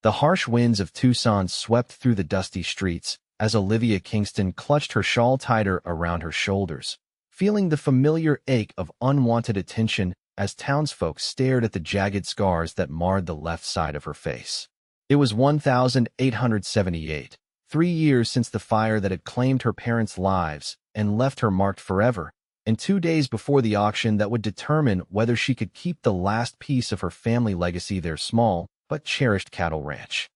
The harsh winds of Tucson swept through the dusty streets as Olivia Kingston clutched her shawl tighter around her shoulders, feeling the familiar ache of unwanted attention as townsfolk stared at the jagged scars that marred the left side of her face. It was 1878, 3 years since the fire that had claimed her parents' lives and left her marked forever, and 2 days before the auction that would determine whether she could keep the last piece of her family legacy, their small but cherished cattle ranch.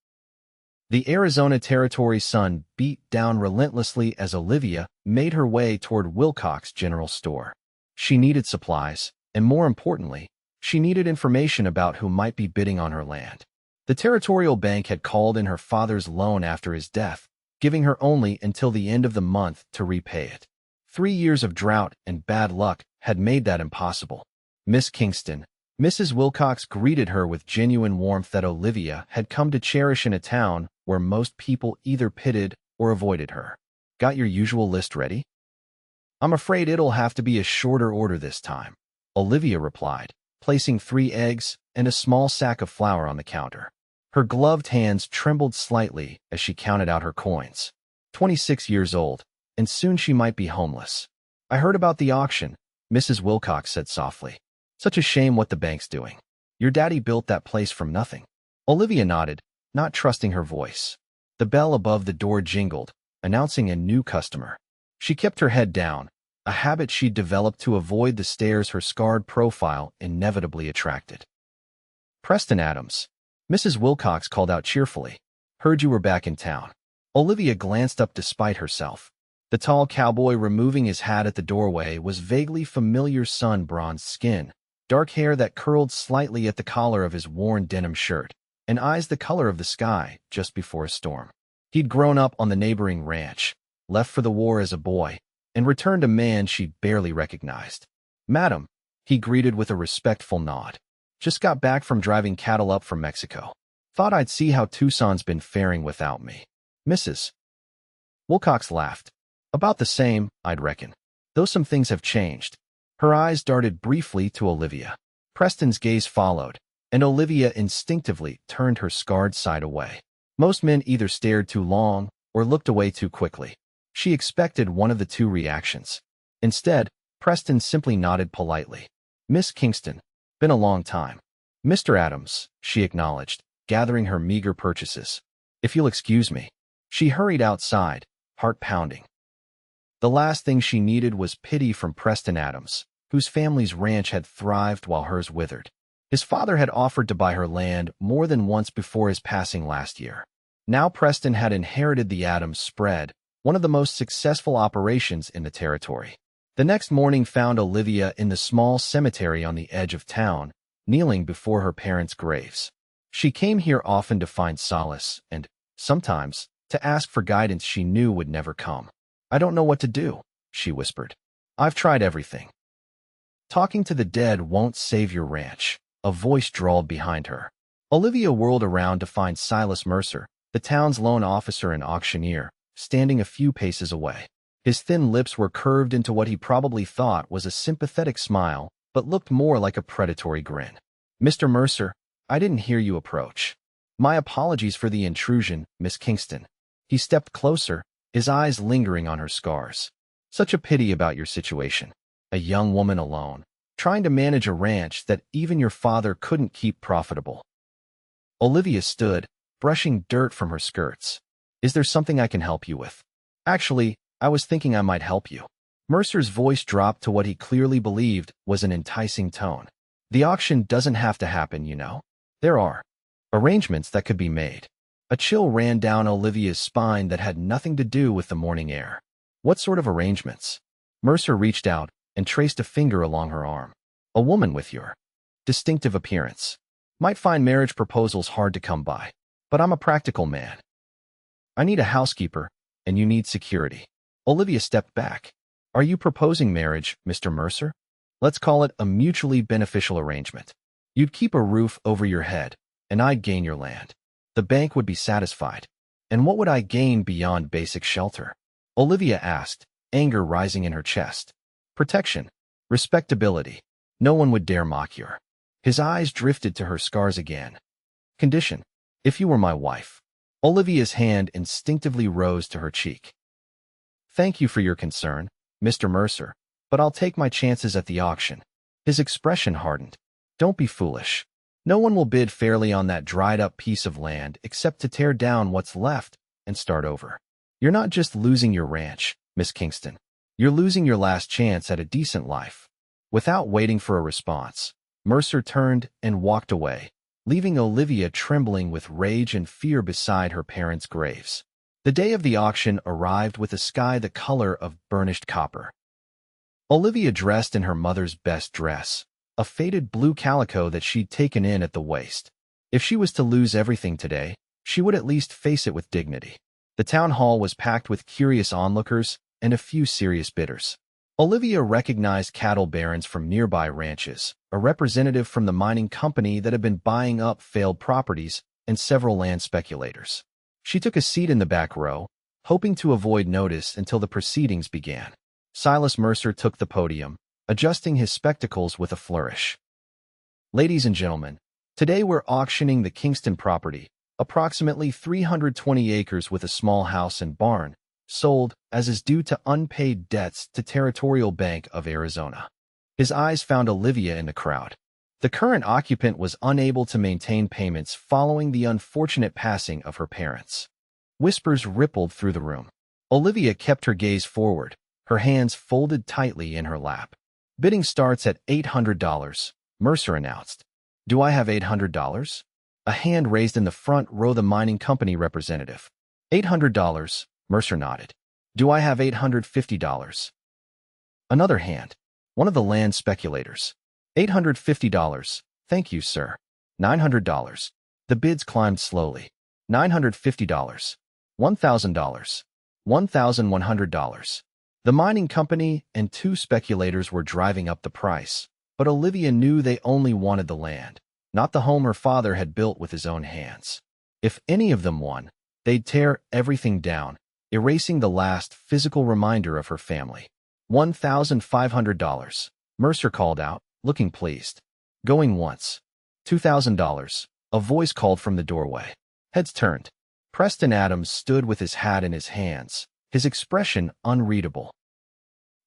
The Arizona Territory's sun beat down relentlessly as Olivia made her way toward Wilcox General Store. She needed supplies, and more importantly, she needed information about who might be bidding on her land. The Territorial Bank had called in her father's loan after his death, giving her only until the end of the month to repay it. 3 years of drought and bad luck had made that impossible. Miss Kingston, Mrs. Wilcox greeted her with genuine warmth that Olivia had come to cherish in a town where most people either pitied or avoided her. Got your usual list ready? I'm afraid it'll have to be a shorter order this time, Olivia replied, placing 3 eggs and a small sack of flour on the counter. Her gloved hands trembled slightly as she counted out her coins. 26 years old, and soon she might be homeless. I heard about the auction, Mrs. Wilcox said softly. Such a shame what the bank's doing. Your daddy built that place from nothing. Olivia nodded, not trusting her voice. The bell above the door jingled, announcing a new customer. She kept her head down, a habit she'd developed to avoid the stares her scarred profile inevitably attracted. Preston Adams, Mrs. Wilcox called out cheerfully. Heard you were back in town. Olivia glanced up despite herself. The tall cowboy removing his hat at the doorway was vaguely familiar, sun-bronzed skin, dark hair that curled slightly at the collar of his worn denim shirt, and eyes the color of the sky just before a storm. He'd grown up on the neighboring ranch, left for the war as a boy, and returned a man she barely recognized. Madam, he greeted with a respectful nod. Just got back from driving cattle up from Mexico. Thought I'd see how Tucson's been faring without me. Mrs. Wilcox laughed. About the same, I'd reckon. Though some things have changed. Her eyes darted briefly to Olivia. Preston's gaze followed, and Olivia instinctively turned her scarred side away. Most men either stared too long or looked away too quickly. She expected one of the two reactions. Instead, Preston simply nodded politely. Miss Kingston, been a long time. Mr. Adams, she acknowledged, gathering her meager purchases. If you'll excuse me. She hurried outside, heart pounding. The last thing she needed was pity from Preston Adams, whose family's ranch had thrived while hers withered. His father had offered to buy her land more than once before his passing last year. Now Preston had inherited the Adams spread, one of the most successful operations in the territory. The next morning found Olivia in the small cemetery on the edge of town, kneeling before her parents' graves. She came here often to find solace and, sometimes, to ask for guidance she knew would never come. I don't know what to do, she whispered. I've tried everything. Talking to the dead won't save your ranch, a voice drawled behind her. Olivia whirled around to find Silas Mercer, the town's loan officer and auctioneer, standing a few paces away. His thin lips were curved into what he probably thought was a sympathetic smile, but looked more like a predatory grin. Mr. Mercer, I didn't hear you approach. My apologies for the intrusion, Miss Kingston. He stepped closer, his eyes lingering on her scars. Such a pity about your situation. A young woman alone, trying to manage a ranch that even your father couldn't keep profitable. Olivia stood, brushing dirt from her skirts. Is there something I can help you with? Actually, I was thinking I might help you. Mercer's voice dropped to what he clearly believed was an enticing tone. The auction doesn't have to happen, you know. There are arrangements that could be made. A chill ran down Olivia's spine that had nothing to do with the morning air. What sort of arrangements? Mercer reached out and traced a finger along her arm. A woman with your distinctive appearance. Might find marriage proposals hard to come by, but I'm a practical man. I need a housekeeper, and you need security. Olivia stepped back. Are you proposing marriage, Mr. Mercer? Let's call it a mutually beneficial arrangement. You'd keep a roof over your head, and I'd gain your land. The bank would be satisfied. And what would I gain beyond basic shelter? Olivia asked, anger rising in her chest. Protection. Respectability. No one would dare mock you. His eyes drifted to her scars again. Condition. If you were my wife. Olivia's hand instinctively rose to her cheek. Thank you for your concern, Mr. Mercer, but I'll take my chances at the auction. His expression hardened. Don't be foolish. No one will bid fairly on that dried-up piece of land except to tear down what's left and start over. You're not just losing your ranch, Miss Kingston. You're losing your last chance at a decent life. Without waiting for a response, Mercer turned and walked away, leaving Olivia trembling with rage and fear beside her parents' graves. The day of the auction arrived with a sky the color of burnished copper. Olivia dressed in her mother's best dress, a faded blue calico that she'd taken in at the waist. If she was to lose everything today, she would at least face it with dignity. The town hall was packed with curious onlookers and a few serious bidders. Olivia recognized cattle barons from nearby ranches, a representative from the mining company that had been buying up failed properties, and several land speculators. She took a seat in the back row, hoping to avoid notice until the proceedings began. Silas Mercer took the podium, adjusting his spectacles with a flourish. Ladies and gentlemen, today we're auctioning the Kingston property, approximately 320 acres with a small house and barn, sold as is due to unpaid debts to Territorial Bank of Arizona. His eyes found Olivia in the crowd. The current occupant was unable to maintain payments following the unfortunate passing of her parents. Whispers rippled through the room. Olivia kept her gaze forward, her hands folded tightly in her lap. Bidding starts at $800, Mercer announced. Do I have $800? A hand raised in the front row, the mining company representative. $800, Mercer nodded. Do I have $850? Another hand, one of the land speculators. $850. Thank you, sir. $900. The bids climbed slowly. $950. $1,000. $1,100. The mining company and two speculators were driving up the price, but Olivia knew they only wanted the land, not the home her father had built with his own hands. If any of them won, they'd tear everything down, erasing the last physical reminder of her family. $1,500, Mercer called out, looking pleased. Going once. $2,000, a voice called from the doorway. Heads turned. Preston Adams stood with his hat in his hands, his expression unreadable.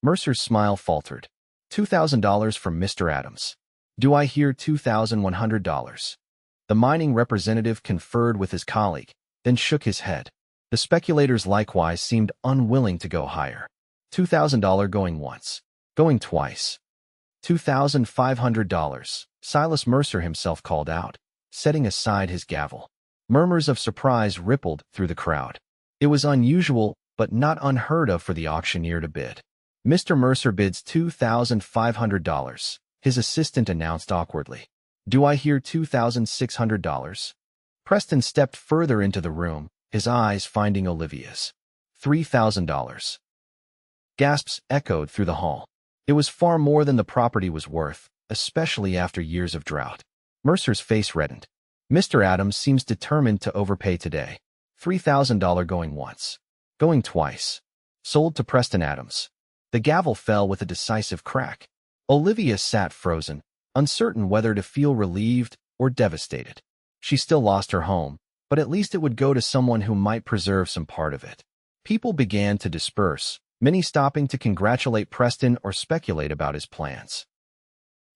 Mercer's smile faltered. $2,000 from Mr. Adams. Do I hear $2,100? The mining representative conferred with his colleague, then shook his head. The speculators likewise seemed unwilling to go higher. $2,000 going once. Going twice. $2,500, Silas Mercer himself called out, setting aside his gavel. Murmurs of surprise rippled through the crowd. It was unusual, but not unheard of for the auctioneer to bid. Mr. Mercer bids $2,500, his assistant announced awkwardly. Do I hear $2,600? Preston stepped further into the room, his eyes finding Olivia's. $3,000. Gasps echoed through the hall. It was far more than the property was worth, especially after years of drought. Mercer's face reddened. Mr. Adams seems determined to overpay today. $3,000 going once. Going twice. Sold to Preston Adams. The gavel fell with a decisive crack. Olivia sat frozen, uncertain whether to feel relieved or devastated. She still lost her home, but at least it would go to someone who might preserve some part of it. People began to disperse, many stopping to congratulate Preston or speculate about his plans.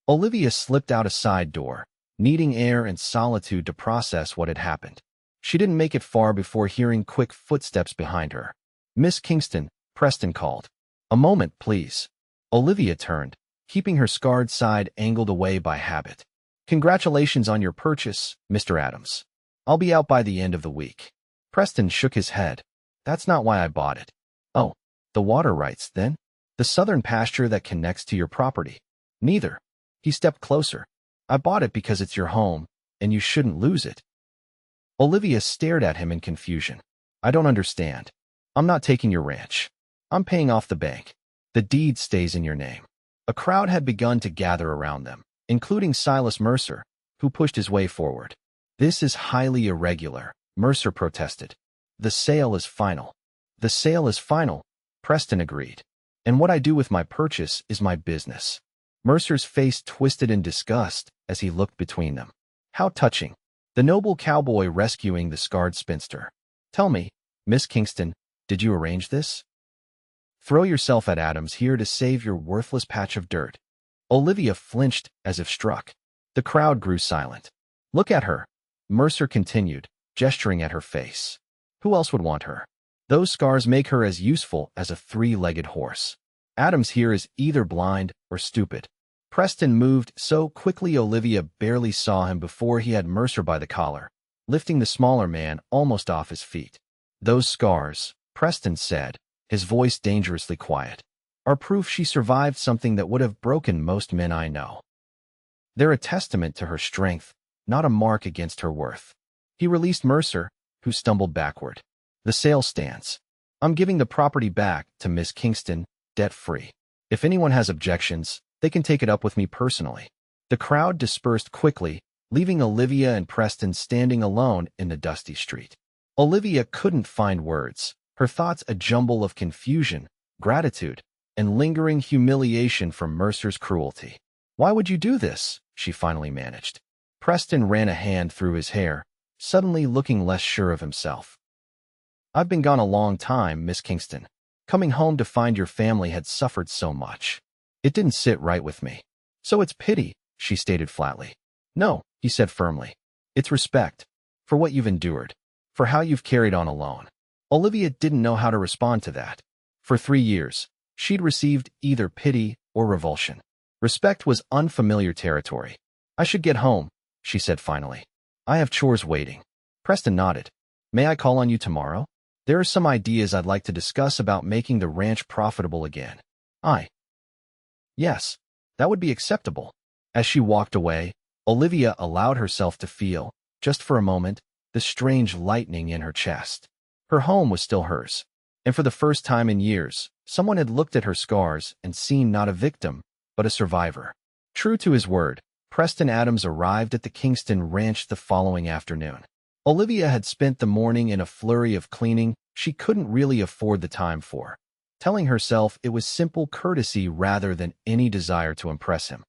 Olivia slipped out a side door, needing air and solitude to process what had happened. She didn't make it far before hearing quick footsteps behind her. Miss Kingston, Preston called. A moment, please. Olivia turned, keeping her scarred side angled away by habit. Congratulations on your purchase, Mr. Adams. I'll be out by the end of the week. Preston shook his head. That's not why I bought it. Oh, the water rights, then? The southern pasture that connects to your property? Neither. He stepped closer. I bought it because it's your home, and you shouldn't lose it. Olivia stared at him in confusion. I don't understand. I'm not taking your ranch. I'm paying off the bank. The deed stays in your name. A crowd had begun to gather around them, including Silas Mercer, who pushed his way forward. This is highly irregular, Mercer protested. The sale is final. The sale is final, Preston agreed. And what I do with my purchase is my business. Mercer's face twisted in disgust as he looked between them. How touching. The noble cowboy rescuing the scarred spinster. Tell me, Miss Kingston, did you arrange this? Throw yourself at Adams here to save your worthless patch of dirt. Olivia flinched as if struck. The crowd grew silent. Look at her, Mercer continued, gesturing at her face. Who else would want her? Those scars make her as useful as a three-legged horse. Adams here is either blind or stupid. Preston moved so quickly Olivia barely saw him before he had Mercer by the collar, lifting the smaller man almost off his feet. Those scars, Preston said, his voice dangerously quiet, are proof she survived something that would have broken most men I know. They're a testament to her strength, not a mark against her worth. He released Mercer, who stumbled backward. The sale stands. I'm giving the property back to Miss Kingston, debt-free. If anyone has objections, they can take it up with me personally. The crowd dispersed quickly, leaving Olivia and Preston standing alone in the dusty street. Olivia couldn't find words, her thoughts a jumble of confusion, gratitude, and lingering humiliation from Mercer's cruelty. Why would you do this? She finally managed. Preston ran a hand through his hair, suddenly looking less sure of himself. I've been gone a long time, Miss Kingston. Coming home to find your family had suffered so much. It didn't sit right with me. So it's pity, she stated flatly. No, he said firmly. It's respect. For what you've endured. For how you've carried on alone. Olivia didn't know how to respond to that. For 3 years, she'd received either pity or revulsion. Respect was unfamiliar territory. I should get home, she said finally. I have chores waiting. Preston nodded. May I call on you tomorrow? There are some ideas I'd like to discuss about making the ranch profitable again. Yes, that would be acceptable. As she walked away, Olivia allowed herself to feel, just for a moment, the strange lightening in her chest. Her home was still hers, and for the first time in years, someone had looked at her scars and seen not a victim, but a survivor. True to his word, Preston Adams arrived at the Kingston ranch the following afternoon. Olivia had spent the morning in a flurry of cleaning she couldn't really afford the time for, telling herself it was simple courtesy rather than any desire to impress him.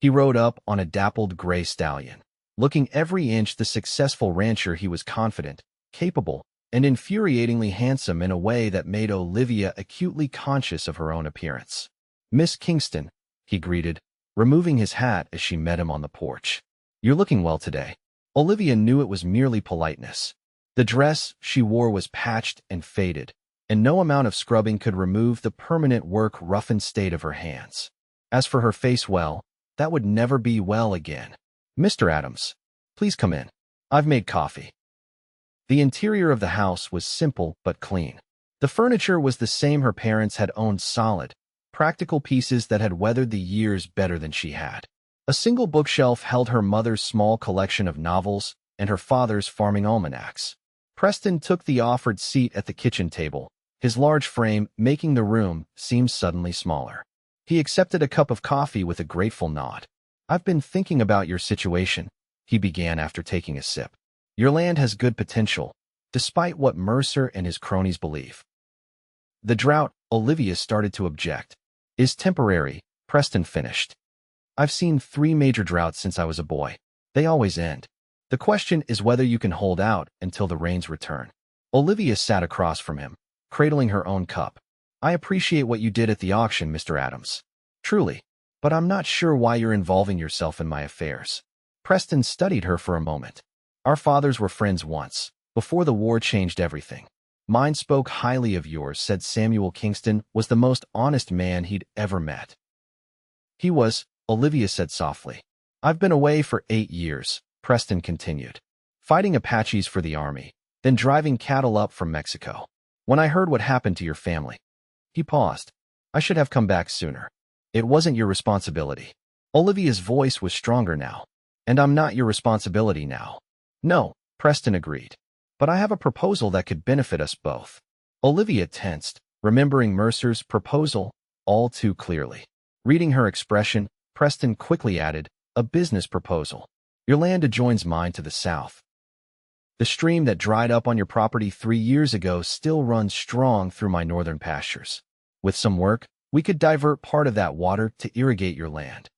He rode up on a dappled gray stallion, looking every inch the successful rancher he was, confident, capable, and infuriatingly handsome in a way that made Olivia acutely conscious of her own appearance. Miss Kingston, he greeted, removing his hat as she met him on the porch. You're looking well today. Olivia knew it was merely politeness. The dress she wore was patched and faded, and no amount of scrubbing could remove the permanent work-roughened state of her hands. As for her face, well, that would never be well again. Mr. Adams, please come in. I've made coffee. The interior of the house was simple but clean. The furniture was the same her parents had owned, solid, practical pieces that had weathered the years better than she had. A single bookshelf held her mother's small collection of novels and her father's farming almanacs. Preston took the offered seat at the kitchen table, his large frame making the room seem suddenly smaller. He accepted a cup of coffee with a grateful nod. I've been thinking about your situation, he began after taking a sip. Your land has good potential, despite what Mercer and his cronies believe. The drought, Olivia started to object, is temporary, Preston finished. I've seen 3 major droughts since I was a boy. They always end. The question is whether you can hold out until the rains return. Olivia sat across from him, cradling her own cup. I appreciate what you did at the auction, Mr. Adams. Truly. But I'm not sure why you're involving yourself in my affairs. Preston studied her for a moment. Our fathers were friends once, before the war changed everything. Mine spoke highly of yours, said Samuel Kingston was the most honest man he'd ever met. He was, Olivia said softly. I've been away for 8 years, Preston continued, fighting Apaches for the army, then driving cattle up from Mexico. When I heard what happened to your family, he paused. I should have come back sooner. It wasn't your responsibility. Olivia's voice was stronger now. And I'm not your responsibility now. No, Preston agreed. But I have a proposal that could benefit us both. Olivia tensed, remembering Mercer's proposal all too clearly. Reading her expression, Preston quickly added, a business proposal. Your land adjoins mine to the south. The stream that dried up on your property 3 years ago still runs strong through my northern pastures. With some work, we could divert part of that water to irrigate your land.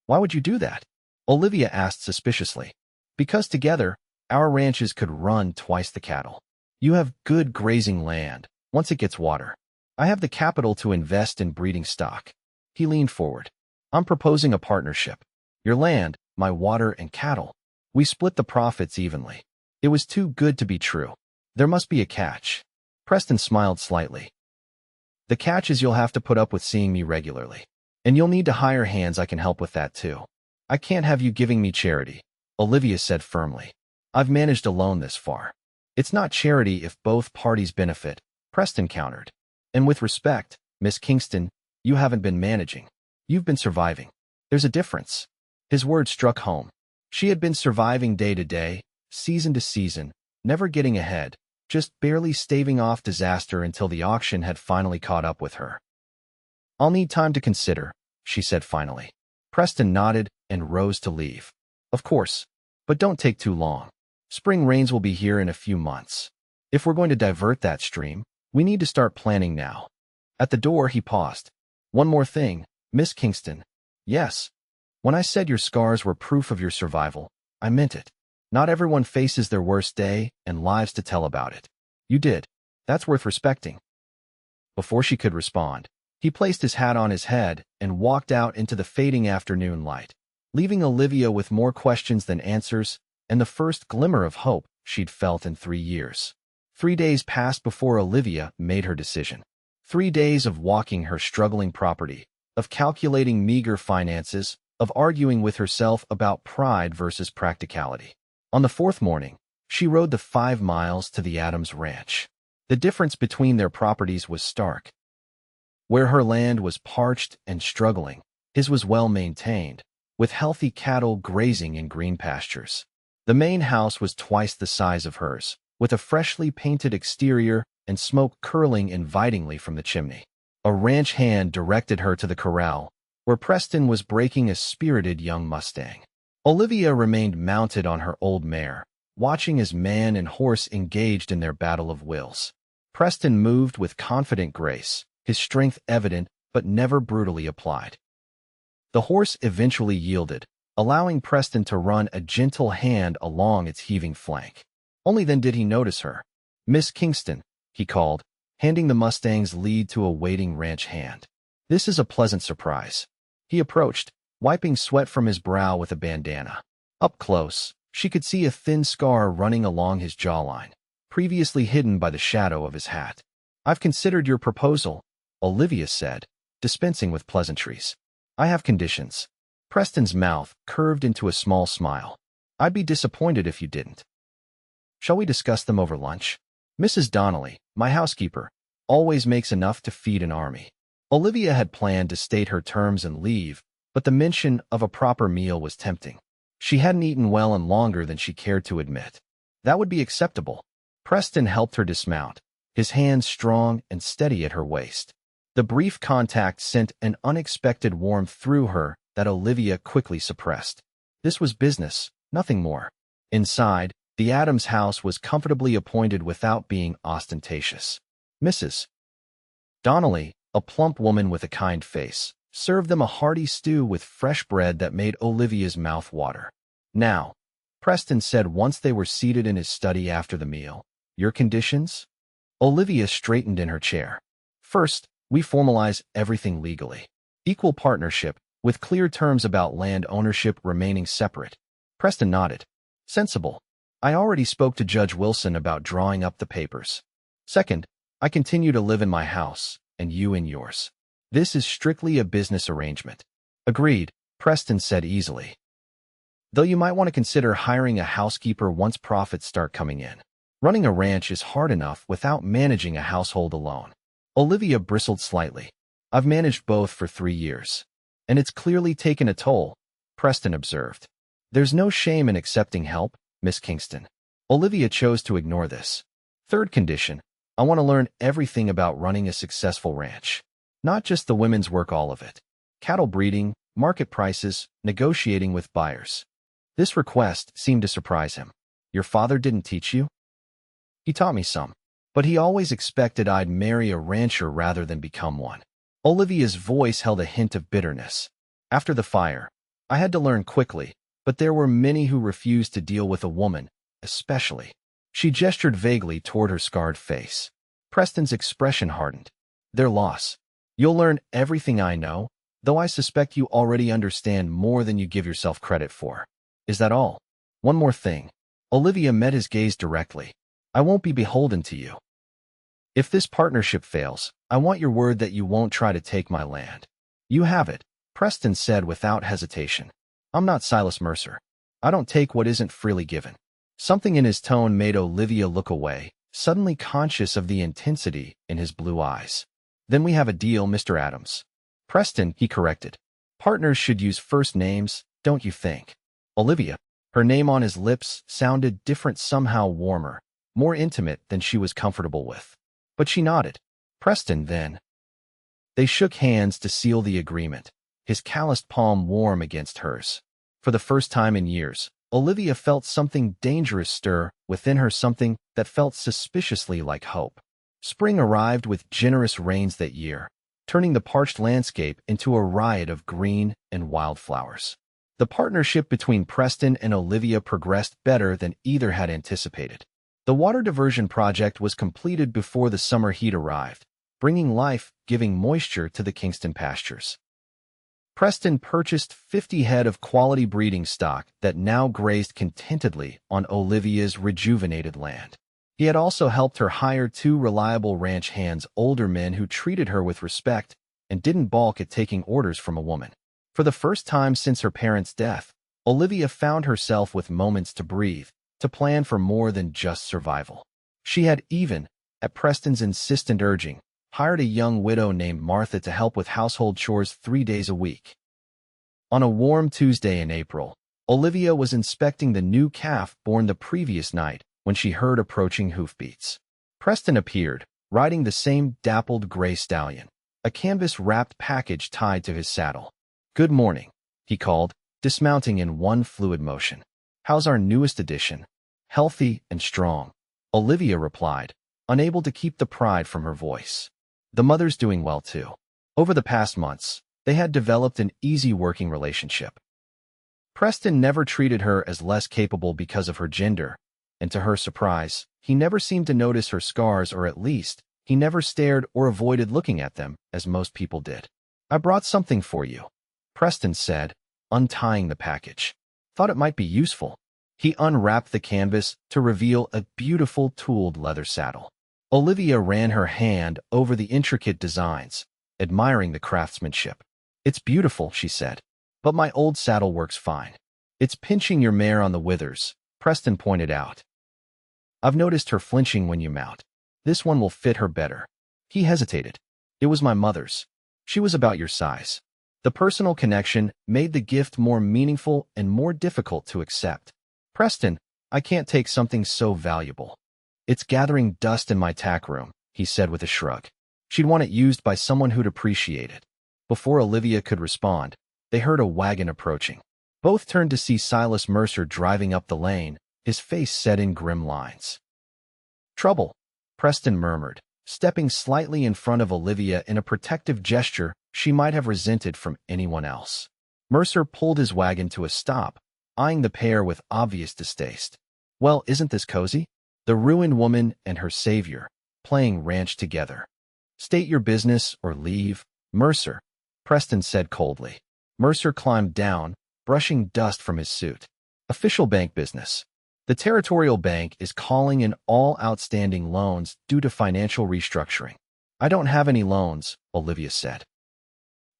Why would you do that? Olivia asked suspiciously. Because together, our ranches could run twice the cattle. You have good grazing land once it gets water. I have the capital to invest in breeding stock. He leaned forward. I'm proposing a partnership. Your land, my water, and cattle. We split the profits evenly. It was too good to be true. There must be a catch. Preston smiled slightly. The catch is you'll have to put up with seeing me regularly. And you'll need to hire hands. I can help with that too. I can't have you giving me charity, Olivia said firmly. I've managed alone this far. It's not charity if both parties benefit, Preston countered. And with respect, Miss Kingston, you haven't been managing. You've been surviving. There's a difference. His words struck home. She had been surviving day to day, season to season, never getting ahead, just barely staving off disaster until the auction had finally caught up with her. I'll need time to consider, she said finally. Preston nodded and rose to leave. Of course, but don't take too long. Spring rains will be here in a few months. If we're going to divert that stream, we need to start planning now. At the door, he paused. One more thing, Miss Kingston. Yes. When I said your scars were proof of your survival, I meant it. Not everyone faces their worst day and lives to tell about it. You did. That's worth respecting. Before she could respond, he placed his hat on his head and walked out into the fading afternoon light, leaving Olivia with more questions than answers and the first glimmer of hope she'd felt in 3 years. 3 days passed before Olivia made her decision. 3 days of walking her struggling property, of calculating meager finances, of arguing with herself about pride versus practicality. On the 4th morning, she rode the 5 miles to the Adams ranch. The difference between their properties was stark. Where her land was parched and struggling, his was well-maintained, with healthy cattle grazing in green pastures. The main house was twice the size of hers, with a freshly painted exterior and smoke curling invitingly from the chimney. A ranch hand directed her to the corral, where Preston was breaking a spirited young Mustang. Olivia remained mounted on her old mare, watching as man and horse engaged in their battle of wills. Preston moved with confident grace, his strength evident but never brutally applied. The horse eventually yielded, allowing Preston to run a gentle hand along its heaving flank. Only then did he notice her. Miss Kingston, he called, handing the Mustang's lead to a waiting ranch hand. This is a pleasant surprise. He approached, wiping sweat from his brow with a bandana. Up close, she could see a thin scar running along his jawline, previously hidden by the shadow of his hat. I've considered your proposal, Olivia said, dispensing with pleasantries. I have conditions. Preston's mouth curved into a small smile. I'd be disappointed if you didn't. Shall we discuss them over lunch? Mrs. Donnelly, my housekeeper, always makes enough to feed an army. Olivia had planned to state her terms and leave, but the mention of a proper meal was tempting. She hadn't eaten well and longer than she cared to admit. That would be acceptable. Preston helped her dismount, his hands strong and steady at her waist. The brief contact sent an unexpected warmth through her that Olivia quickly suppressed. This was business, nothing more. Inside, the Adams house was comfortably appointed without being ostentatious. Mrs. Donnelly, a plump woman with a kind face, served them a hearty stew with fresh bread that made Olivia's mouth water. Now, Preston said once they were seated in his study after the meal, your conditions? Olivia straightened in her chair. First, we formalize everything legally. Equal partnership, with clear terms about land ownership remaining separate. Preston nodded. Sensible. I already spoke to Judge Wilson about drawing up the papers. Second, I continue to live in my house, and you in yours. This is strictly a business arrangement. Agreed, Preston said easily. Though you might want to consider hiring a housekeeper once profits start coming in. Running a ranch is hard enough without managing a household alone. Olivia bristled slightly. I've managed both for 3 years. And it's clearly taken a toll, Preston observed. There's no shame in accepting help, Miss Kingston. Olivia chose to ignore this. Third condition, I want to learn everything about running a successful ranch. Not just the women's work, all of it. Cattle breeding, market prices, negotiating with buyers. This request seemed to surprise him. Your father didn't teach you? He taught me some, but he always expected I'd marry a rancher rather than become one. Olivia's voice held a hint of bitterness. After the fire, I had to learn quickly, But there were many who refused to deal with a woman, especially. She gestured vaguely toward her scarred face. Preston's expression hardened. Their loss. You'll learn everything I know, though I suspect you already understand more than you give yourself credit for. Is that all? One more thing. Olivia met his gaze directly. I won't be beholden to you. If this partnership fails, I want your word that you won't try to take my land. You have it, Preston said without hesitation. I'm not Silas Mercer. I don't take what isn't freely given. Something in his tone made Olivia look away, suddenly conscious of the intensity in his blue eyes. Then we have a deal, Mr. Adams. Preston, he corrected. Partners should use first names, don't you think? Olivia, her name on his lips, sounded different, somehow warmer, more intimate than she was comfortable with. But she nodded. Preston, then. They shook hands to seal the agreement, his calloused palm warm against hers. For the first time in years, Olivia felt something dangerous stir within her, something that felt suspiciously like hope. Spring arrived with generous rains that year, turning the parched landscape into a riot of green and wildflowers. The partnership between Preston and Olivia progressed better than either had anticipated. The water diversion project was completed before the summer heat arrived, bringing life-giving moisture to the Kingston pastures. Preston purchased 50 head of quality breeding stock that now grazed contentedly on Olivia's rejuvenated land. He had also helped her hire 2 reliable ranch hands, older men who treated her with respect and didn't balk at taking orders from a woman. For the first time since her parents' death, Olivia found herself with moments to breathe, to plan for more than just survival. She had even, at Preston's insistent urging, hired a young widow named Martha to help with household chores 3 days a week. On a warm Tuesday in April, Olivia was inspecting the new calf born the previous night when she heard approaching hoofbeats. Preston appeared, riding the same dappled gray stallion, a canvas-wrapped package tied to his saddle. Good morning, he called, dismounting in one fluid motion. How's our newest addition? Healthy and strong, Olivia replied, unable to keep the pride from her voice. The mother's doing well too. Over the past months, they had developed an easy working relationship. Preston never treated her as less capable because of her gender, and to her surprise, he never seemed to notice her scars, or at least, he never stared or avoided looking at them as most people did. I brought something for you, Preston said, untying the package. Thought it might be useful. He unwrapped the canvas to reveal a beautiful tooled leather saddle. Olivia ran her hand over the intricate designs, admiring the craftsmanship. It's beautiful, she said, but my old saddle works fine. It's pinching your mare on the withers, Preston pointed out. I've noticed her flinching when you mount. This one will fit her better. He hesitated. It was my mother's. She was about your size. The personal connection made the gift more meaningful and more difficult to accept. Preston, I can't take something so valuable. It's gathering dust in my tack room, he said with a shrug. She'd want it used by someone who'd appreciate it. Before Olivia could respond, they heard a wagon approaching. Both turned to see Silas Mercer driving up the lane, his face set in grim lines. Trouble, Preston murmured, stepping slightly in front of Olivia in a protective gesture she might have resented from anyone else. Mercer pulled his wagon to a stop, eyeing the pair with obvious distaste. Well, isn't this cozy? The ruined woman and her savior, playing ranch together. State your business or leave, Mercer, Preston said coldly. Mercer climbed down, brushing dust from his suit. Official bank business. The Territorial Bank is calling in all outstanding loans due to financial restructuring. I don't have any loans, Olivia said.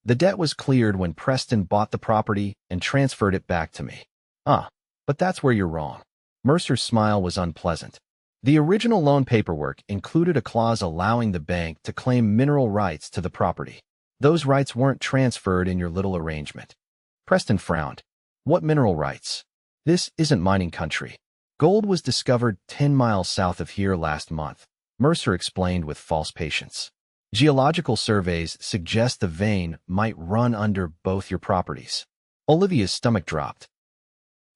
The debt was cleared when Preston bought the property and transferred it back to me. But that's where you're wrong. Mercer's smile was unpleasant. The original loan paperwork included a clause allowing the bank to claim mineral rights to the property. Those rights weren't transferred in your little arrangement. Preston frowned. What mineral rights? This isn't mining country. Gold was discovered 10 miles south of here last month, Mercer explained with false patience. Geological surveys suggest the vein might run under both your properties. Olivia's stomach dropped.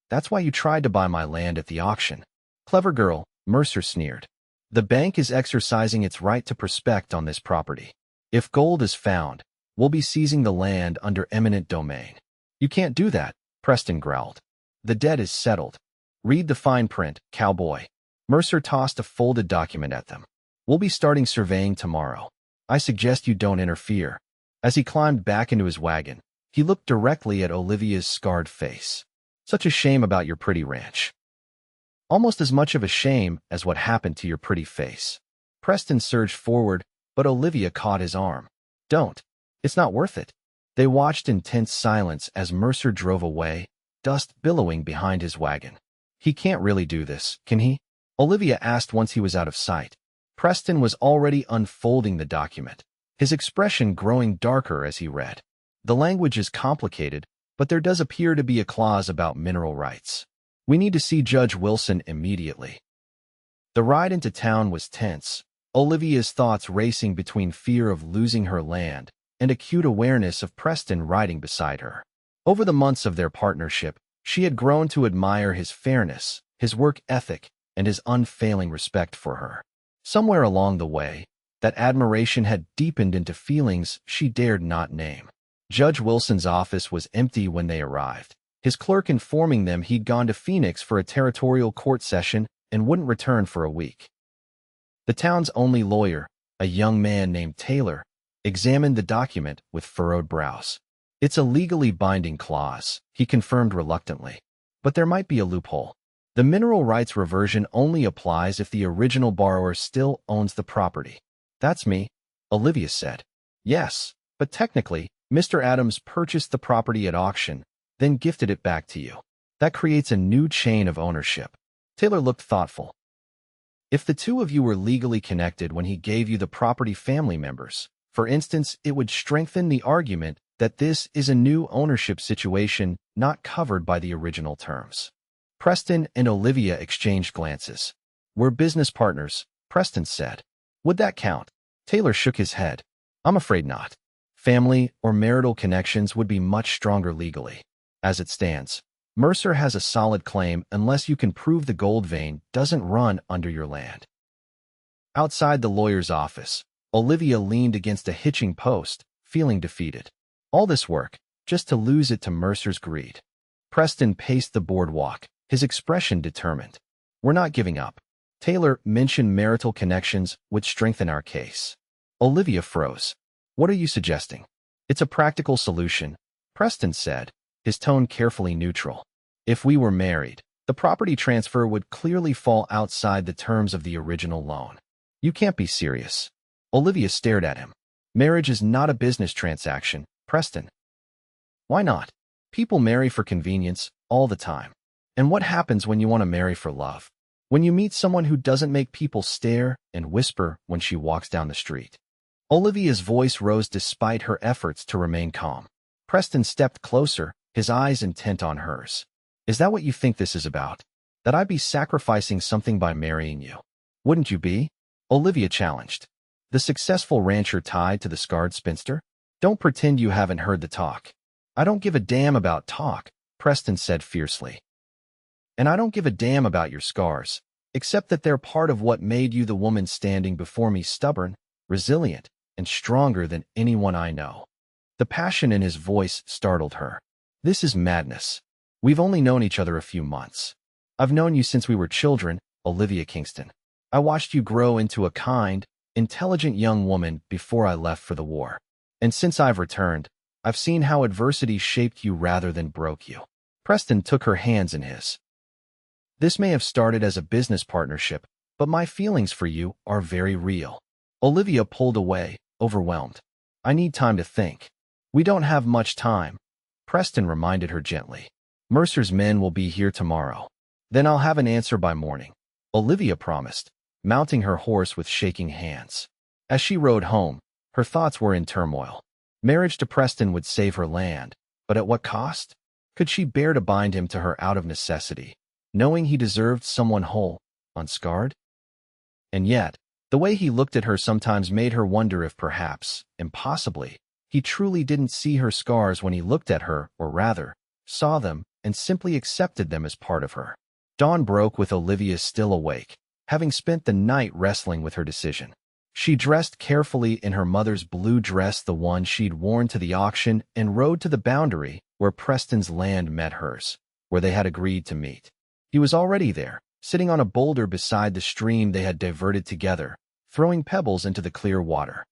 That's why you tried to buy my land at the auction. Clever girl, Mercer sneered. The bank is exercising its right to prospect on this property. If gold is found, we'll be seizing the land under eminent domain. You can't do that, Preston growled. The debt is settled. Read the fine print, Cowboy. Mercer tossed a folded document at them. We'll be starting surveying tomorrow. I suggest you don't interfere. As he climbed back into his wagon, he looked directly at Olivia's scarred face. Such a shame about your pretty ranch. Almost as much of a shame as what happened to your pretty face. Preston surged forward, but Olivia caught his arm. Don't. It's not worth it. They watched in tense silence as Mercer drove away, dust billowing behind his wagon. He can't really do this, can he? Olivia asked once he was out of sight. Preston was already unfolding the document, his expression growing darker as he read. The language is complicated, but there does appear to be a clause about mineral rights. We need to see Judge Wilson immediately. The ride into town was tense, Olivia's thoughts racing between fear of losing her land and acute awareness of Preston riding beside her. Over the months of their partnership, she had grown to admire his fairness, his work ethic, and his unfailing respect for her. Somewhere along the way, that admiration had deepened into feelings she dared not name. Judge Wilson's office was empty when they arrived, his clerk informing them he'd gone to Phoenix for a territorial court session and wouldn't return for a week. The town's only lawyer, a young man named Taylor, examined the document with furrowed brows. It's a legally binding clause, he confirmed reluctantly. But there might be a loophole. The mineral rights reversion only applies if the original borrower still owns the property. That's me, Olivia said. Yes, but technically, Mr. Adams purchased the property at auction, then gifted it back to you. That creates a new chain of ownership. Taylor looked thoughtful. If the two of you were legally connected when he gave you the property family members, for instance, it would strengthen the argument that this is a new ownership situation not covered by the original terms. Preston and Olivia exchanged glances. We're business partners, Preston said. Would that count? Taylor shook his head. I'm afraid not. Family or marital connections would be much stronger legally. As it stands, Mercer has a solid claim unless you can prove the gold vein doesn't run under your land. Outside the lawyer's office, Olivia leaned against a hitching post, feeling defeated. All this work, just to lose it to Mercer's greed. Preston paced the boardwalk, his expression determined. We're not giving up. Taylor mentioned marital connections would strengthen our case. Olivia froze. What are you suggesting? It's a practical solution, Preston said, his tone carefully neutral. If we were married, the property transfer would clearly fall outside the terms of the original loan. You can't be serious. Olivia stared at him. Marriage is not a business transaction, Preston. Why not? People marry for convenience all the time. And what happens when you want to marry for love? When you meet someone who doesn't make people stare and whisper when she walks down the street. Olivia's voice rose despite her efforts to remain calm. Preston stepped closer, his eyes intent on hers. Is that what you think this is about? That I'd be sacrificing something by marrying you? Wouldn't you be? Olivia challenged. The successful rancher tied to the scarred spinster? Don't pretend you haven't heard the talk. I don't give a damn about talk, Preston said fiercely. And I don't give a damn about your scars, except that they're part of what made you the woman standing before me, stubborn, resilient, and stronger than anyone I know. The passion in his voice startled her. This is madness. We've only known each other a few months. I've known you since we were children, Olivia Kingston. I watched you grow into a kind, intelligent young woman before I left for the war. And since I've returned, I've seen how adversity shaped you rather than broke you. Preston took her hands in his. This may have started as a business partnership, but my feelings for you are very real. Olivia pulled away, overwhelmed. I need time to think. We don't have much time, Preston reminded her gently. Mercer's men will be here tomorrow. Then I'll have an answer by morning, Olivia promised, mounting her horse with shaking hands. As she rode home, her thoughts were in turmoil. Marriage to Preston would save her land, but at what cost? Could she bear to bind him to her out of necessity, knowing he deserved someone whole, unscarred? And yet, the way he looked at her sometimes made her wonder if perhaps, impossibly, he truly didn't see her scars when he looked at her, or rather, saw them and simply accepted them as part of her. Dawn broke with Olivia still awake, having spent the night wrestling with her decision. She dressed carefully in her mother's blue dress, the one she'd worn to the auction, and rode to the boundary where Preston's land met hers. where they had agreed to meet. He was already there, sitting on a boulder beside the stream they had diverted together, throwing pebbles into the clear water.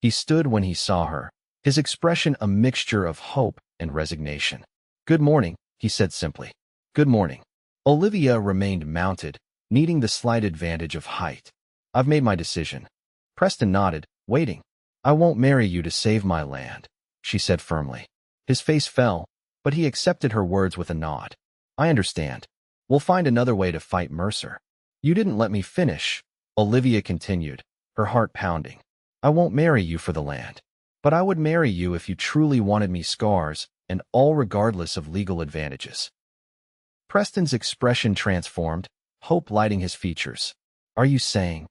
He stood when he saw her, his expression a mixture of hope and resignation. "Good morning," he said simply. "Good morning." Olivia remained mounted, needing the slight advantage of height. "I've made my decision." Preston nodded, waiting. "I won't marry you to save my land," she said firmly. His face fell, but he accepted her words with a nod. "I understand. We'll find another way to fight Mercer." "You didn't let me finish," Olivia continued, her heart pounding. "I won't marry you for the land. But I would marry you if you truly wanted me scars, and all regardless of legal advantages." Preston's expression transformed, hope lighting his features. "Are you saying?"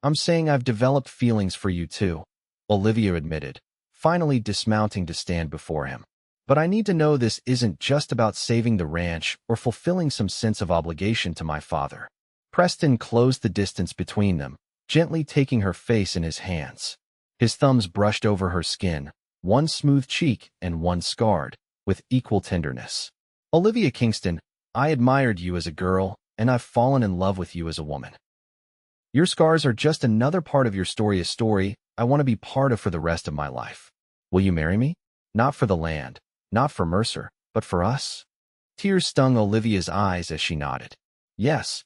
"I'm saying I've developed feelings for you too," Olivia admitted, finally dismounting to stand before him. "But I need to know this isn't just about saving the ranch or fulfilling some sense of obligation to my father." Preston closed the distance between them, gently taking her face in his hands. His thumbs brushed over her skin, one smooth cheek and one scarred, with equal tenderness. "Olivia Kingston, I admired you as a girl, and I've fallen in love with you as a woman. Your scars are just another part of your story, a story I want to be part of for the rest of my life. Will you marry me? Not for the land, not for Mercer, but for us?" Tears stung Olivia's eyes as she nodded. "Yes."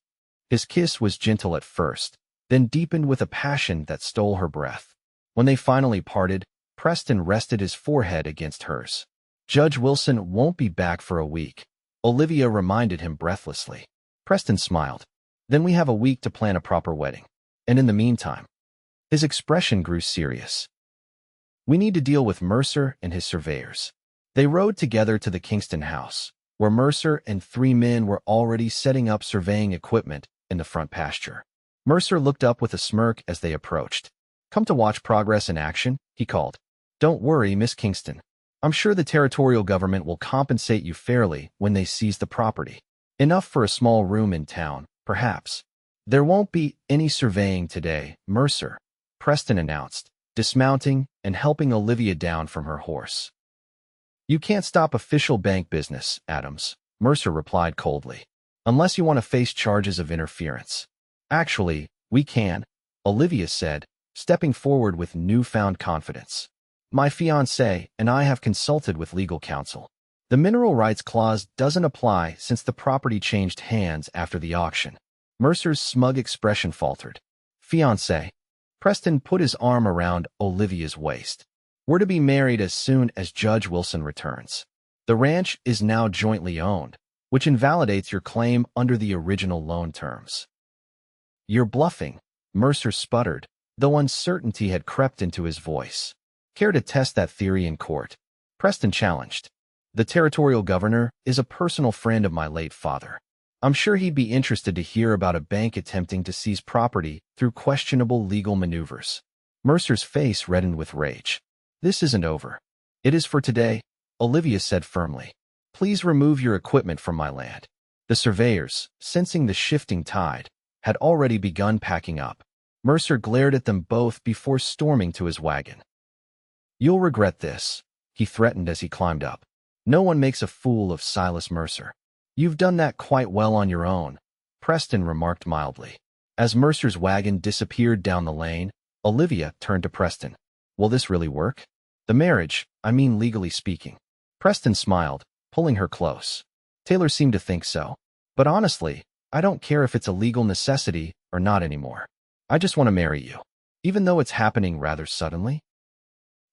His kiss was gentle at first, then deepened with a passion that stole her breath. When they finally parted, Preston rested his forehead against hers. "Judge Wilson won't be back for a week," Olivia reminded him breathlessly. Preston smiled. "Then we have a week to plan a proper wedding. And in the meantime," his expression grew serious, "we need to deal with Mercer and his surveyors." They rode together to the Kingston house, where Mercer and 3 men were already setting up surveying equipment in the front pasture. Mercer looked up with a smirk as they approached. "Come to watch progress in action?" he called. "Don't worry, Miss Kingston. I'm sure the territorial government will compensate you fairly when they seize the property. Enough for a small room in town, perhaps." "There won't be any surveying today, Mercer," Preston announced, dismounting and helping Olivia down from her horse. "You can't stop official bank business, Adams," Mercer replied coldly, "unless you want to face charges of interference." "Actually, we can," Olivia said, stepping forward with newfound confidence. "My fiancé and I have consulted with legal counsel. The mineral rights clause doesn't apply since the property changed hands after the auction." Mercer's smug expression faltered. "Fiancé?" Preston put his arm around Olivia's waist. "We're to be married as soon as Judge Wilson returns. The ranch is now jointly owned, which invalidates your claim under the original loan terms." "You're bluffing," Mercer sputtered, though uncertainty had crept into his voice. "Care to test that theory in court?" Preston challenged. "The territorial governor is a personal friend of my late father. I'm sure he'd be interested to hear about a bank attempting to seize property through questionable legal maneuvers." Mercer's face reddened with rage. "This isn't over. It is for today," Olivia said firmly. "Please remove your equipment from my land." The surveyors, sensing the shifting tide, had already begun packing up. Mercer glared at them both before storming to his wagon. "You'll regret this," he threatened as he climbed up. "No one makes a fool of Silas Mercer." "You've done that quite well on your own," Preston remarked mildly. As Mercer's wagon disappeared down the lane, Olivia turned to Preston. "Will this really work? The marriage, I mean legally speaking." Preston smiled, pulling her close. "Taylor seemed to think so. But honestly, I don't care if it's a legal necessity or not anymore. I just want to marry you, even though it's happening rather suddenly."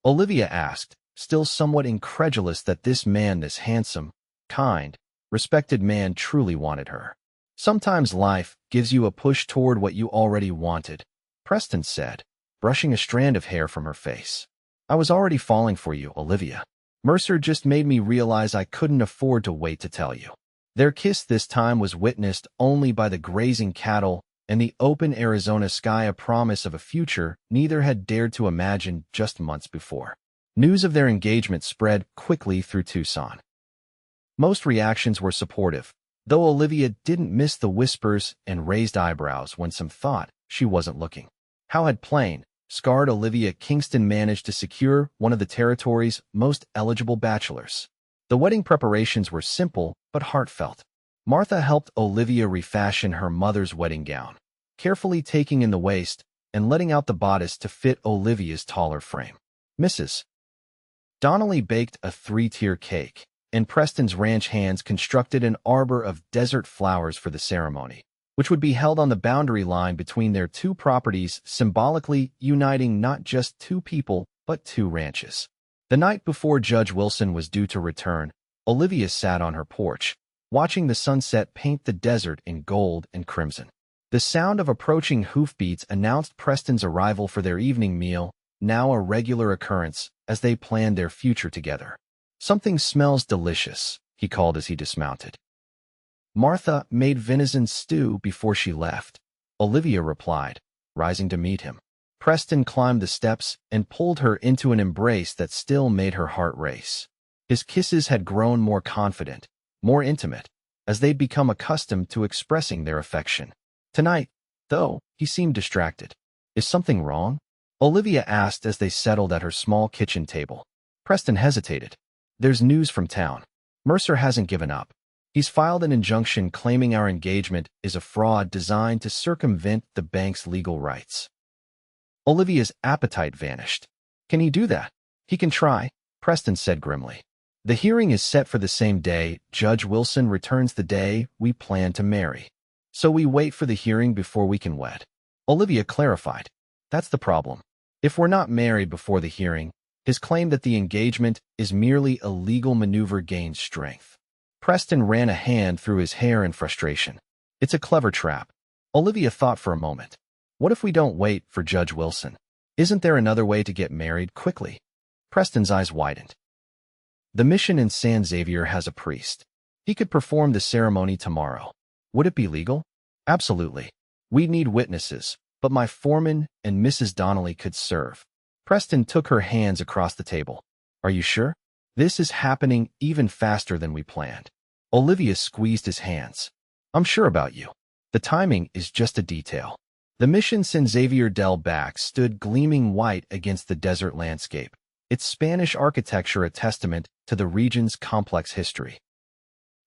Olivia asked, still somewhat incredulous that this man, this handsome, kind, respected man truly wanted her. "Sometimes life gives you a push toward what you already wanted," Preston said, brushing a strand of hair from her face. "I was already falling for you, Olivia. Mercer just made me realize I couldn't afford to wait to tell you." Their kiss this time was witnessed only by the grazing cattle and the open Arizona sky, a promise of a future neither had dared to imagine just months before. News of their engagement spread quickly through Tucson. Most reactions were supportive, though Olivia didn't miss the whispers and raised eyebrows when some thought she wasn't looking. How had plain, scarred Olivia Kingston managed to secure one of the territory's most eligible bachelors? The wedding preparations were simple but heartfelt. Martha helped Olivia refashion her mother's wedding gown, carefully taking in the waist and letting out the bodice to fit Olivia's taller frame. Mrs. Donnelly baked a three-tier cake, and Preston's ranch hands constructed an arbor of desert flowers for the ceremony, which would be held on the boundary line between their two properties, symbolically uniting not just two people, but two ranches. The night before Judge Wilson was due to return, Olivia sat on her porch, watching the sunset paint the desert in gold and crimson. The sound of approaching hoofbeats announced Preston's arrival for their evening meal, now a regular occurrence as they planned their future together. "Something smells delicious," he called as he dismounted. "Martha made venison stew before she left," Olivia replied, rising to meet him. Preston climbed the steps and pulled her into an embrace that still made her heart race. His kisses had grown more confident, more intimate, as they'd become accustomed to expressing their affection. Tonight, though, he seemed distracted. "Is something wrong?" Olivia asked as they settled at her small kitchen table. Preston hesitated. "There's news from town. Mercer hasn't given up. He's filed an injunction claiming our engagement is a fraud designed to circumvent the bank's legal rights." Olivia's appetite vanished. "Can he do that?" "He can try," Preston said grimly. "The hearing is set for the same day. Judge Wilson returns the day we plan to marry. So we wait for the hearing before we can wed." Olivia clarified. "That's the problem. If we're not married before the hearing, his claim that the engagement is merely a legal maneuver gains strength." Preston ran a hand through his hair in frustration. "It's a clever trap." Olivia thought for a moment. "What if we don't wait for Judge Wilson? Isn't there another way to get married quickly?" Preston's eyes widened. "The mission in San Xavier has a priest. He could perform the ceremony tomorrow. Would it be legal?" "Absolutely. We'd need witnesses, but my foreman and Mrs. Donnelly could serve." Preston took her hands across the table. "Are you sure? This is happening even faster than we planned." Olivia squeezed his hands. "I'm sure about you. The timing is just a detail." The mission San Xavier del Bac stood gleaming white against the desert landscape, its Spanish architecture a testament to the region's complex history.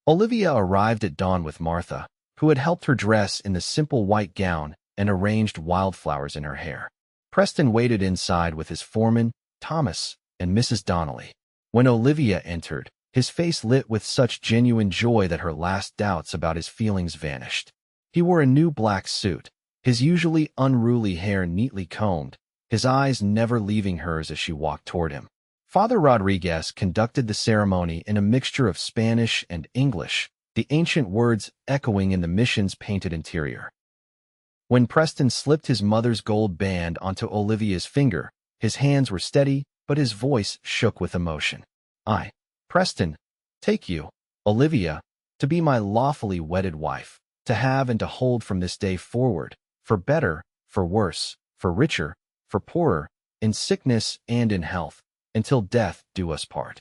Olivia arrived at dawn with Martha, who had helped her dress in the simple white gown and arranged wildflowers in her hair. Preston waited inside with his foreman, Thomas, and Mrs. Donnelly. When Olivia entered, his face lit with such genuine joy that her last doubts about his feelings vanished. He wore a new black suit, his usually unruly hair neatly combed, his eyes never leaving hers as she walked toward him. Father Rodriguez conducted the ceremony in a mixture of Spanish and English, the ancient words echoing in the mission's painted interior. When Preston slipped his mother's gold band onto Olivia's finger, his hands were steady, but his voice shook with emotion. "I, Preston, take you, Olivia, to be my lawfully wedded wife, to have and to hold from this day forward, for better, for worse, for richer, for poorer, in sickness and in health, until death do us part."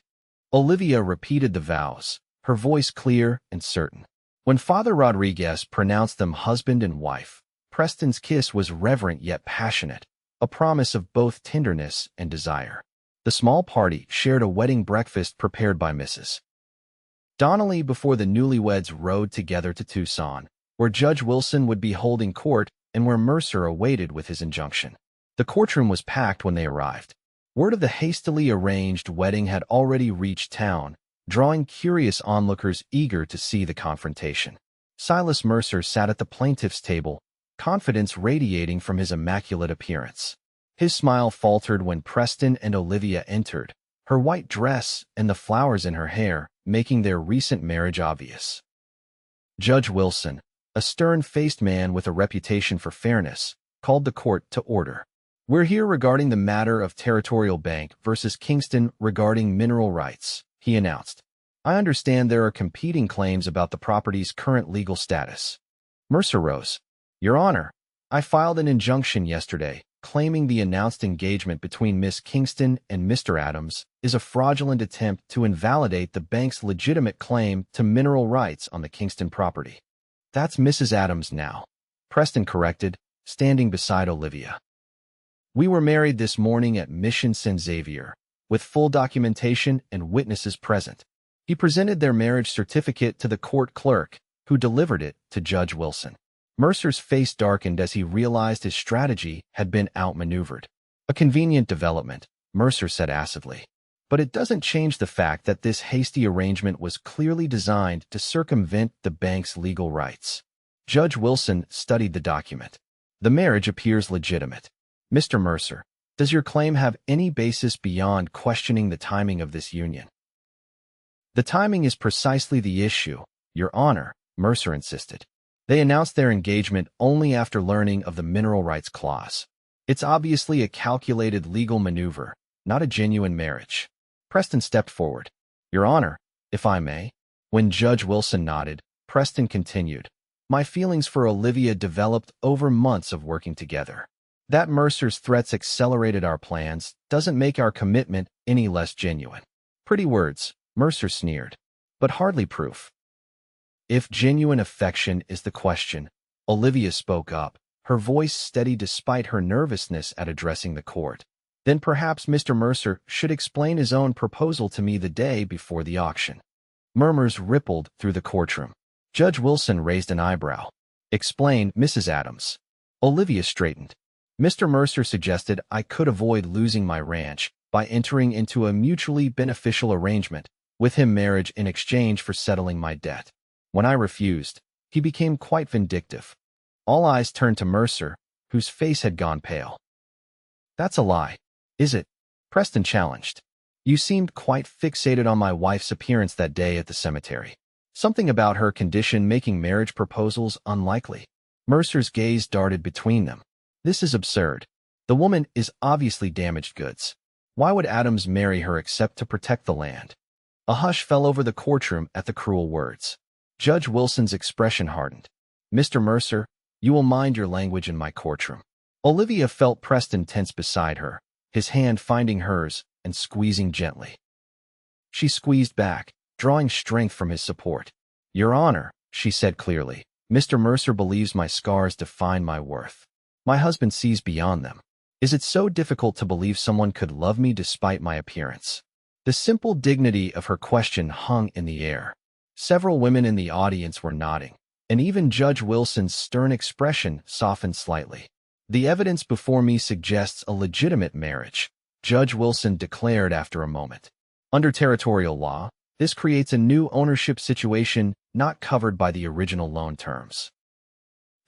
Olivia repeated the vows, her voice clear and certain. When Father Rodriguez pronounced them husband and wife, Preston's kiss was reverent yet passionate, a promise of both tenderness and desire. The small party shared a wedding breakfast prepared by Mrs. Donnelly before the newlyweds rode together to Tucson, where Judge Wilson would be holding court and where Mercer awaited with his injunction. The courtroom was packed when they arrived. Word of the hastily arranged wedding had already reached town, drawing curious onlookers eager to see the confrontation. Silas Mercer sat at the plaintiff's table, confidence radiating from his immaculate appearance. His smile faltered when Preston and Olivia entered, her white dress and the flowers in her hair making their recent marriage obvious. Judge Wilson, a stern-faced man with a reputation for fairness, called the court to order. "We're here regarding the matter of Territorial Bank versus Kingston regarding mineral rights," he announced. "I understand there are competing claims about the property's current legal status." Mercer rose. "Your Honor, I filed an injunction yesterday claiming the announced engagement between Miss Kingston and Mr. Adams is a fraudulent attempt to invalidate the bank's legitimate claim to mineral rights on the Kingston property." "That's Mrs. Adams now," Preston corrected, standing beside Olivia. "We were married this morning at Mission San Xavier, with full documentation and witnesses present." He presented their marriage certificate to the court clerk, who delivered it to Judge Wilson. Mercer's face darkened as he realized his strategy had been outmaneuvered. A convenient development, Mercer said acidly. But it doesn't change the fact that this hasty arrangement was clearly designed to circumvent the bank's legal rights. Judge Wilson studied the document. The marriage appears legitimate. Mr. Mercer, does your claim have any basis beyond questioning the timing of this union? The timing is precisely the issue, Your Honor, Mercer insisted. They announced their engagement only after learning of the mineral rights clause. It's obviously a calculated legal maneuver, not a genuine marriage. Preston stepped forward. Your Honor, if I may. When Judge Wilson nodded, Preston continued. My feelings for Olivia developed over months of working together. That Mercer's threats accelerated our plans doesn't make our commitment any less genuine. Pretty words, Mercer sneered, but hardly proof. If genuine affection is the question, Olivia spoke up, her voice steady despite her nervousness at addressing the court. Then perhaps Mr. Mercer should explain his own proposal to me the day before the auction. Murmurs rippled through the courtroom. Judge Wilson raised an eyebrow. Explain, Mrs. Adams. Olivia straightened. Mr. Mercer suggested I could avoid losing my ranch by entering into a mutually beneficial arrangement with him marriage in exchange for settling my debt. When I refused, he became quite vindictive. All eyes turned to Mercer, whose face had gone pale. That's a lie, is it? Preston challenged. You seemed quite fixated on my wife's appearance that day at the cemetery. Something about her condition making marriage proposals unlikely. Mercer's gaze darted between them. This is absurd. The woman is obviously damaged goods. Why would Adams marry her except to protect the land? A hush fell over the courtroom at the cruel words. Judge Wilson's expression hardened. Mr. Mercer, you will mind your language in my courtroom. Olivia felt Preston tense beside her, his hand finding hers and squeezing gently. She squeezed back, drawing strength from his support. Your Honor, she said clearly, Mr. Mercer believes my scars define my worth. My husband sees beyond them. Is it so difficult to believe someone could love me despite my appearance? The simple dignity of her question hung in the air. Several women in the audience were nodding, and even Judge Wilson's stern expression softened slightly. The evidence before me suggests a legitimate marriage, Judge Wilson declared after a moment. Under territorial law, this creates a new ownership situation not covered by the original loan terms.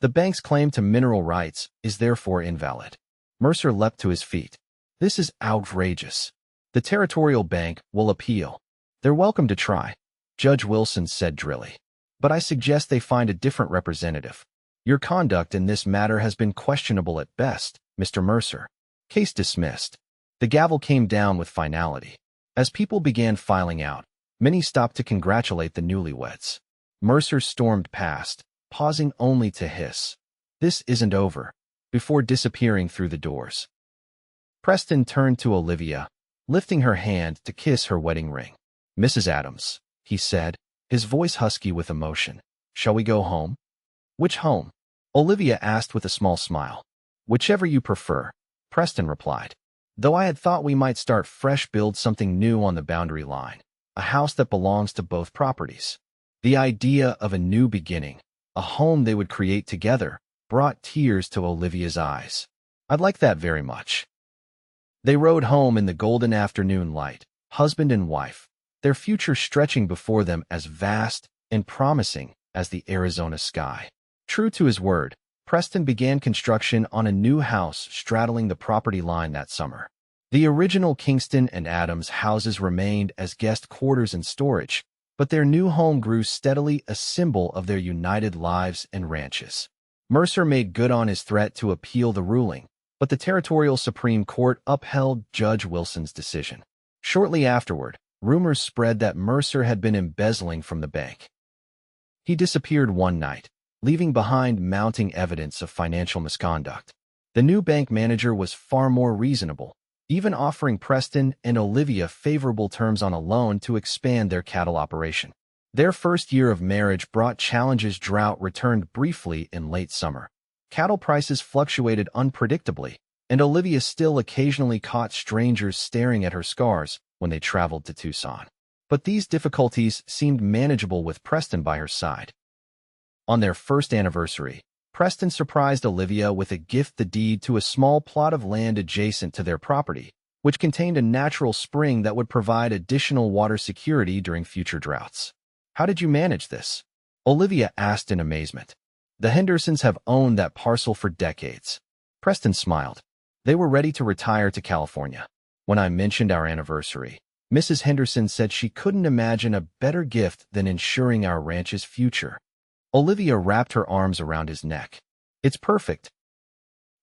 The bank's claim to mineral rights is therefore invalid. Mercer leapt to his feet. This is outrageous. The territorial bank will appeal. They're welcome to try, Judge Wilson said drily. But I suggest they find a different representative. Your conduct in this matter has been questionable at best, Mr. Mercer. Case dismissed. The gavel came down with finality. As people began filing out, many stopped to congratulate the newlyweds. Mercer stormed past, pausing only to hiss, "This isn't over," before disappearing through the doors. Preston turned to Olivia, lifting her hand to kiss her wedding ring. "Mrs. Adams," he said, his voice husky with emotion, "shall we go home?" "Which home?" Olivia asked with a small smile. "Whichever you prefer," Preston replied. "Though I had thought we might start fresh, build something new on the boundary line, a house that belongs to both properties." The idea of a new beginning, a home they would create together, brought tears to Olivia's eyes. "I'd like that very much." They rode home in the golden afternoon light, husband and wife, their future stretching before them as vast and promising as the Arizona sky. True to his word, Preston began construction on a new house straddling the property line that summer. The original Kingston and Adams houses remained as guest quarters and storage, but their new home grew steadily a symbol of their united lives and ranches. Mercer made good on his threat to appeal the ruling, but the Territorial Supreme Court upheld Judge Wilson's decision. Shortly afterward, rumors spread that Mercer had been embezzling from the bank. He disappeared one night, leaving behind mounting evidence of financial misconduct. The new bank manager was far more reasonable, even offering Preston and Olivia favorable terms on a loan to expand their cattle operation. Their first year of marriage brought challenges. Drought returned briefly in late summer. Cattle prices fluctuated unpredictably, and Olivia still occasionally caught strangers staring at her scars when they traveled to Tucson. But these difficulties seemed manageable with Preston by her side. On their first anniversary, Preston surprised Olivia with a gift deed to a small plot of land adjacent to their property, which contained a natural spring that would provide additional water security during future droughts. "How did you manage this?" Olivia asked in amazement. "The Hendersons have owned that parcel for decades." Preston smiled. "They were ready to retire to California. When I mentioned our anniversary, Mrs. Henderson said she couldn't imagine a better gift than ensuring our ranch's future." Olivia wrapped her arms around his neck. "It's perfect.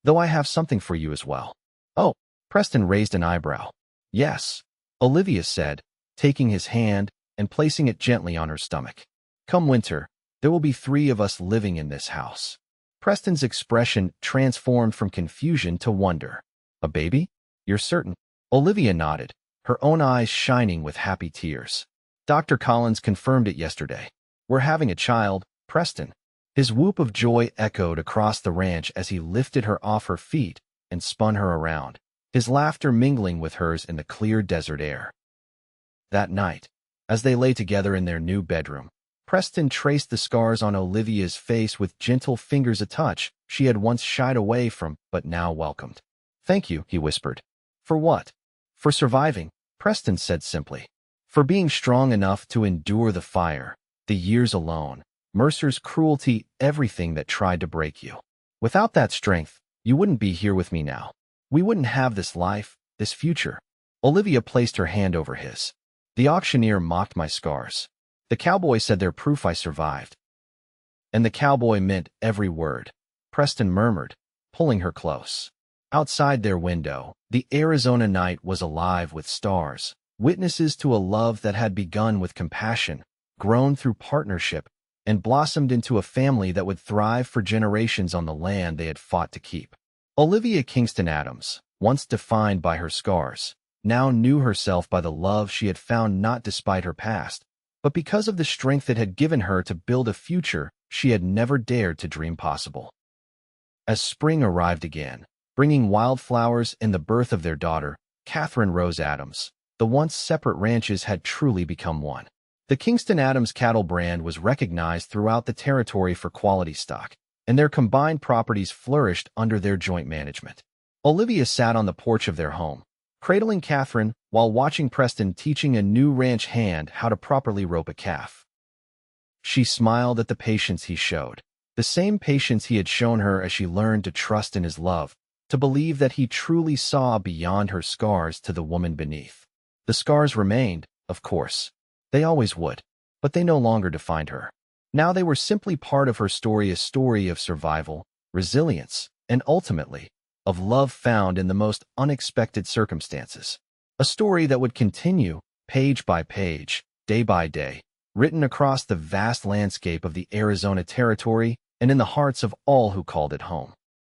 Though I have something for you as well." "Oh." Preston raised an eyebrow. "Yes," Olivia said, taking his hand and placing it gently on her stomach. "Come winter, there will be 3 of us living in this house." Preston's expression transformed from confusion to wonder. "A baby? You're certain?" Olivia nodded, her own eyes shining with happy tears. "Dr. Collins confirmed it yesterday. We're having a child, Preston." His whoop of joy echoed across the ranch as he lifted her off her feet and spun her around, his laughter mingling with hers in the clear desert air. That night, as they lay together in their new bedroom, Preston traced the scars on Olivia's face with gentle fingers, a touch she had once shied away from but now welcomed. "Thank you," he whispered. "For what?" "For surviving," Preston said simply. "For being strong enough to endure the fire, the years alone, Mercer's cruelty, everything that tried to break you. Without that strength, you wouldn't be here with me now. We wouldn't have this life, this future." Olivia placed her hand over his. "The auctioneer mocked my scars. The cowboy said they're proof I survived." "And the cowboy meant every word," Preston murmured, pulling her close. Outside their window, the Arizona night was alive with stars, witnesses to a love that had begun with compassion, grown through partnership, and blossomed into a family that would thrive for generations on the land they had fought to keep. Olivia Kingston Adams, once defined by her scars, now knew herself by the love she had found, not despite her past, but because of the strength it had given her to build a future she had never dared to dream possible. As spring arrived again, bringing wildflowers and the birth of their daughter, Catherine Rose Adams, the once separate ranches had truly become one. The Kingston Adams cattle brand was recognized throughout the territory for quality stock, and their combined properties flourished under their joint management. Olivia sat on the porch of their home, cradling Catherine while watching Preston teaching a new ranch hand how to properly rope a calf. She smiled at the patience he showed, the same patience he had shown her as she learned to trust in his love, to believe that he truly saw beyond her scars to the woman beneath. The scars remained, of course. They always would, but they no longer defined her. Now they were simply part of her story, a story of survival, resilience, and ultimately, of love found in the most unexpected circumstances. A story that would continue, page by page, day by day, written across the vast landscape of the Arizona territory and in the hearts of all who called it home.